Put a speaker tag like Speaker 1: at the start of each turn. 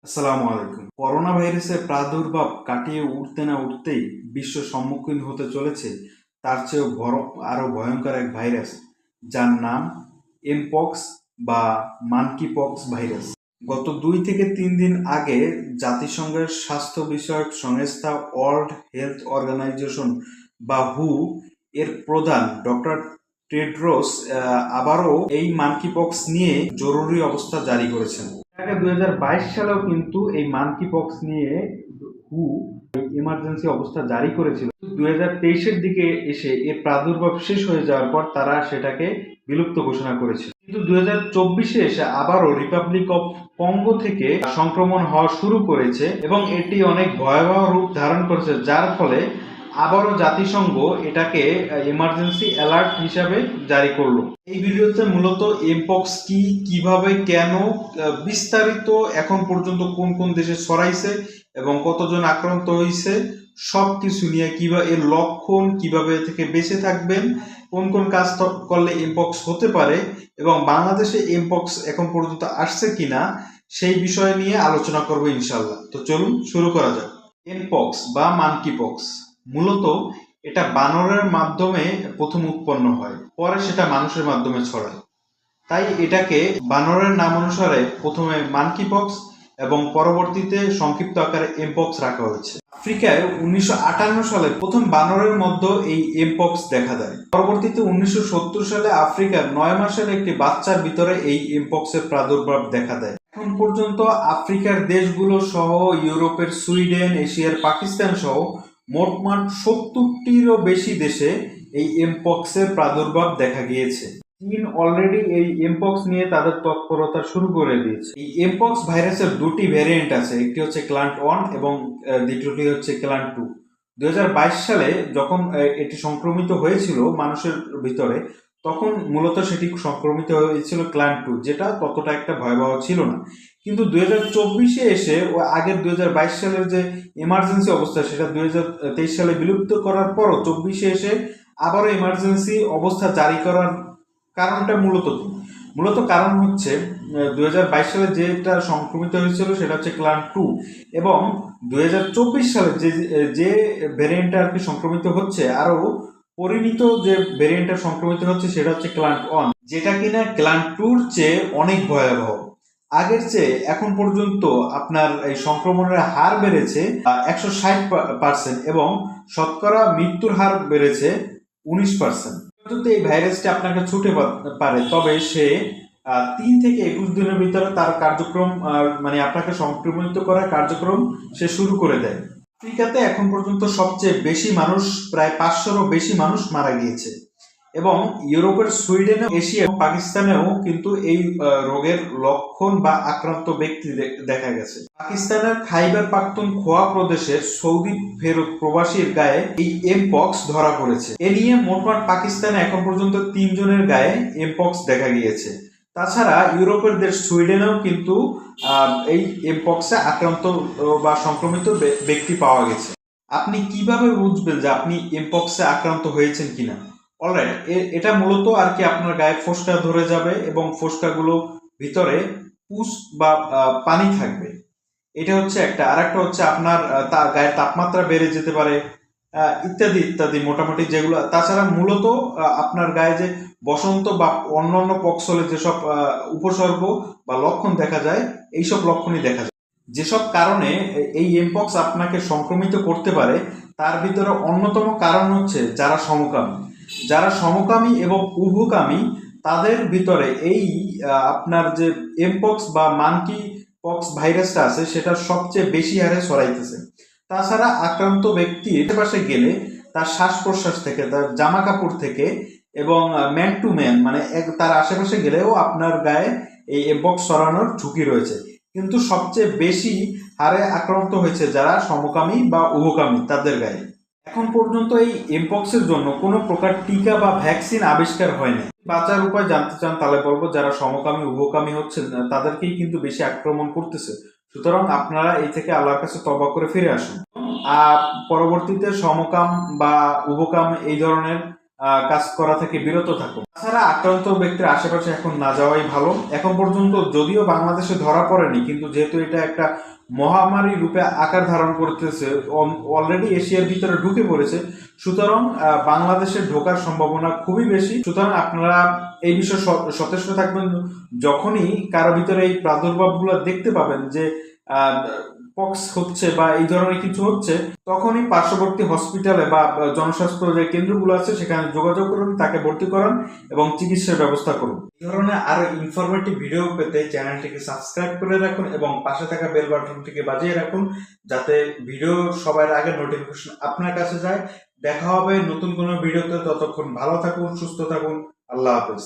Speaker 1: আসসালামু আলাইকুম। করোনা ভাইরাসের প্রাদুর্ভাব কাটিয়ে উঠতে না উঠতেই বিশ্ব সম্মুখীন হতে চলেছে তার চেয়েও বড় আরও ভয়ঙ্কর এক ভাইরাস, যার নাম এমপক্স বা মানকিপক্স ভাইরাস। গত 2 থেকে 3 দিন আগে জাতিসংঘের স্বাস্থ্য বিষয়ক সংস্থা ওয়ার্ল্ড হেলথ অর্গানাইজেশন বা হু এর প্রধান ডক্টর টেড্রোস আবারও এই মানকিপক্স নিয়ে জরুরি অবস্থা জারি করেছেন। 2022 সালেও কিন্তু এই মানকি পক্স নিয়ে হু ইমার্জেন্সি অবস্থা জারি করেছিল। 2023-এর দিকে এসে এর প্রাদুর্ভাব শেষ হয়ে যাওয়ার পর তারা সেটাকে বিলুপ্ত ঘোষণা করেছিল, কিন্তু 2024-এ এসে আবারও রিপাবলিক অফ কঙ্গো থেকে সংক্রমণ হওয়া শুরু করেছে এবং এটি অনেক ভয়াবহ রূপ ধারণ করেছে, যার ফলে আবারও জাতিসংঘ এটাকে ইমার্জেন্সি অ্যালার্ট হিসাবে জারি করলো। এই ভিডিওতে মূলত এমপক্স কি, কিভাবে, কেন, বিস্তারিত এখন পর্যন্ত কোন কোন দেশে ছড়াইছে এবং কতজন আক্রান্ত হয়েছে সব কিছু নিয়ে, কিভাবে এর লক্ষণ, কিভাবে থেকে বেঁচে থাকবেন, কোন কোন কাজ করলে এমপক্স হতে পারে এবং বাংলাদেশে এমপক্স এখন পর্যন্ত আসছে কিনা সেই বিষয় নিয়ে আলোচনা করবো ইনশাল্লাহ। তো চলুন শুরু করা যাক। এমপক্স বা মানকিপক্স মূলত এটা বানরের মাধ্যমে প্রথম উৎপন্ন হয়, পরে সেটা মানুষের মাধ্যমে ছড়ায়। তাই এটাকে বানরের নাম অনুসারে প্রথমে মানকিপক্স এবং পরবর্তীতে সংক্ষিপ্ত আকারে এমপক্স রাখা হয়েছে। আফ্রিকায় 1958 সালে প্রথম বানরের মধ্যে এই এমপক্স দেখা দেয়। পরবর্তীতে 1970 সালে আফ্রিকার 9 মাসের একটি বাচ্চার ভিতরে এই এমপক্সের প্রাদুর্ভাব দেখা দেয়। এখন পর্যন্ত আফ্রিকার দেশগুলো সহ ইউরোপের সুইডেন, এশিয়ার পাকিস্তান সহ মোটমাট 70টিরও বেশি দেশে এই এমপক্সের প্রাদুর্ভাব দেখা গিয়েছে। চীন অলরেডি এই এমপক্স নিয়ে তাদের তৎপরতা শুরু করে দিয়েছে। এই এমপক্স ভাইরাসের দুটি ভ্যারিয়েন্ট আছে, একটি হচ্ছে ক্লান্ট 1 এবং দ্বিতীয়টি হচ্ছে ক্লান্ট 2। 2022 সালে যখন এটি সংক্রমিত হয়েছিল মানুষের ভিতরে, তখন মূলত সেটি সংক্রমিত হয়েছিল ক্লান্ট 2, যেটা ততটা একটা ভয়াবহ ছিল না। কিন্তু 2024-এ এসে ও আগের 2022 সালের যে এমার্জেন্সি অবস্থা সেটা 2023 সালে বিলুপ্ত করার পরও 24-এ এসে আবারও এমার্জেন্সি অবস্থা জারি করার কারণটা মূলত কারণ হচ্ছে 2022 সালে যেটা সংক্রমিত হয়েছিল সেটা হচ্ছে ক্লান্ট 2 এবং 2024 সালে যে ভ্যারিয়েন্টটা আর কি সংক্রমিত হচ্ছে, আরো পরিণত যে ভ্যারিয়েন্টটা সংক্রমিত হচ্ছে সেটা হচ্ছে ক্লান্ট 1, যেটা কিনা ক্লান্ট 2-র চেয়ে অনেক ভয়াবহ। আগের চেয়ে এখন পর্যন্ত আপনার এই সংক্রমণের হার বেড়েছে 160% এবং শতকরা মৃত্যুর হার বেড়েছে 19%। যদি এই ভাইরাসটি আপনাকে ছুটে পারে তবে সে 3 থেকে 21 দিনের ভিতরে তার কার্যক্রম মানে আপনাকে সংক্রমিত করার কার্যক্রম সে শুরু করে দেয়। আফ্রিকাতে এখন পর্যন্ত সবচেয়ে বেশি মানুষ, প্রায় 500-রও বেশি মানুষ মারা গিয়েছে এবং ইউরোপের সুইডেনে, এশিয়া এবং পাকিস্তানেও কিন্তু এই রোগের লক্ষণ বা আক্রান্ত ব্যক্তি দেখা গেছে। পাকিস্তানের খাইবার পাখতুনখোয়া প্রদেশের সৌদি ফেরত প্রবাসীর গায়ে এই এমপক্স ধরা পড়েছে। এ নিয়ে মোটমাট পাকিস্তানে এখন পর্যন্ত 3 জনের গায়ে এমপক্স দেখা গিয়েছে। তাছাড়া ইউরোপের দেশ সুইডেনেও কিন্তু এই এমপক্সে আক্রান্ত বা সংক্রমিত ব্যক্তি পাওয়া গেছে। আপনি কিভাবে বুঝবেন যে আপনি এমপক্সে আক্রান্ত হয়েছেন কিনা? অলরাইট, এটা মূলত আর কি আপনার গায়ে ফোস্কা ধরে যাবে এবং ফোস্কাগুলো ভিতরে পুষ বা পানি থাকবে, এটা হচ্ছে একটা। আর একটা হচ্ছে আপনার গায়ের তাপমাত্রা বেড়ে যেতে পারে, ইত্যাদি ইত্যাদি, মোটামুটি যেগুলো। তাছাড়া মূলত আপনার গায়ে যে বসন্ত বা অন্যান্য পক্স হলে যেসব উপসর্গ বা লক্ষণ দেখা যায়, এইসব লক্ষণই দেখা যায়। যেসব কারণে এই এমপক্স আপনাকে সংক্রমিত করতে পারে তার ভিতরে অন্যতম কারণ হচ্ছে যারা সমকামী এবং উভকামী তাদের ভিতরে এই আপনার যে এমপক্স বা মানকি পক্স ভাইরাসটা আছে সেটা সবচেয়ে বেশি হারে ছড়াইতেছে। তাছাড়া আক্রান্ত ব্যক্তির আশেপাশে গেলে তার শ্বাস প্রশ্বাস থেকে, তার জামা কাপড় থেকে এবং ম্যান টু ম্যান মানে তার আশেপাশে গেলেও আপনার গায়ে এই এমপক্স ছড়ানোর ঝুঁকি রয়েছে। কিন্তু সবচেয়ে বেশি হারে আক্রান্ত হয়েছে যারা সমকামী বা উভকামী তাদের গায়ে। এখন পর্যন্ত এই এমপক্সের জন্য কোনো প্রকার টিকা বা ভ্যাকসিন আবিষ্কার হয়নি। বাঁচার উপায় জানতে চান তাহলে বলবো, যারা সমকামী উভকামী হচ্ছেন তাদেরকেই কিন্তু বেশি আক্রমণ করতেছে। সুতরাং আপনারা এই থেকে আল্লাহর কাছে তওবা করে ফিরে আসুন আর পরবর্তীতে সমকাম বা উভকাম এই ধরনের কাজ করা থেকে বিরত থাকুন। তাছাড়া আক্রান্ত ব্যক্তির আশেপাশে এখন না যাওয়াই ভালো। এখন পর্যন্ত যদিও বাংলাদেশে ধরা পড়েনি, কিন্তু যেহেতু এটা একটা মহামারী রূপে আকার ধারণ করতেছে, অলরেডি এশিয়ার ভিতরে ঢুকে পড়েছে। সুতরাং বাংলাদেশে ঢোকার সম্ভাবনা খুবই বেশি। সুতরাং আপনারা এই বিষয়ে সচেষ্ট থাকবেন। যখনই কারো ভিতরে এই প্রাদুর্ভাবগুলো দেখতে পাবেন যে পক্স হচ্ছে বা এই ধরনের কিছু হচ্ছে, তখনই পার্শ্ববর্তী হসপিটালে বা জনস্বাস্থ্য যে কেন্দ্রগুলো আছে সেখানে যোগাযোগ করুন, তাকে ভর্তি করান এবং চিকিৎসার ব্যবস্থা করুন। এই ধরনের আরো ইনফরমেটিভ ভিডিও পেতে চ্যানেলটিকে সাবস্ক্রাইব করে রাখুন এবং পাশে থাকা বেল বাটনটিকে বাজিয়ে রাখুন, যাতে ভিডিও সবার আগে নোটিফিকেশন আপনার কাছে যায়। দেখা হবে নতুন কোনো ভিডিওতে। ততক্ষণ ভালো থাকুন, সুস্থ থাকুন। আল্লাহ হাফেজ।